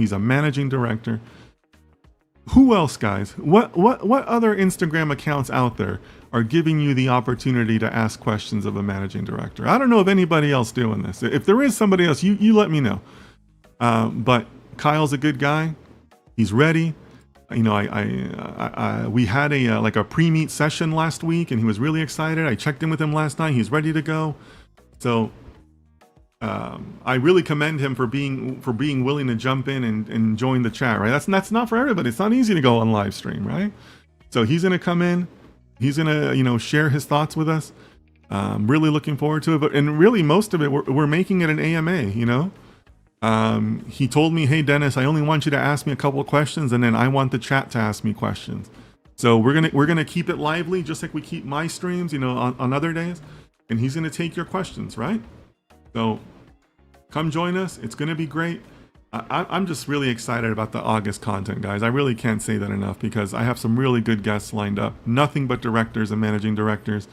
He's a managing director. Who else, guys? What other Instagram accounts out there are giving you the opportunity to ask questions of a managing director? I don't know of anybody else doing this. If there is somebody else, you let me know. But Kyle's a good guy. He's ready. You know, we had a like a pre-meet session last week, and he was really excited. I checked in with him last night. He's ready to go. So I really commend him for being willing to jump in and join the chat. Right? That's not for everybody. It's not easy to go on live stream, right? So he's gonna come in. He's gonna share his thoughts with us. Really looking forward to it. But and really most of it we're making it an AMA. You know. He told me, hey Dennis, I only want you to ask me a couple of questions, and then I want the chat to ask me questions. So we're gonna keep it lively, just like we keep my streams, you know, on other days. And he's gonna take your questions, right? So come join us. It's gonna be great. I'm just really excited about the August content, guys. I really can't say that enough because I have some really good guests lined up. Nothing but directors and managing directors.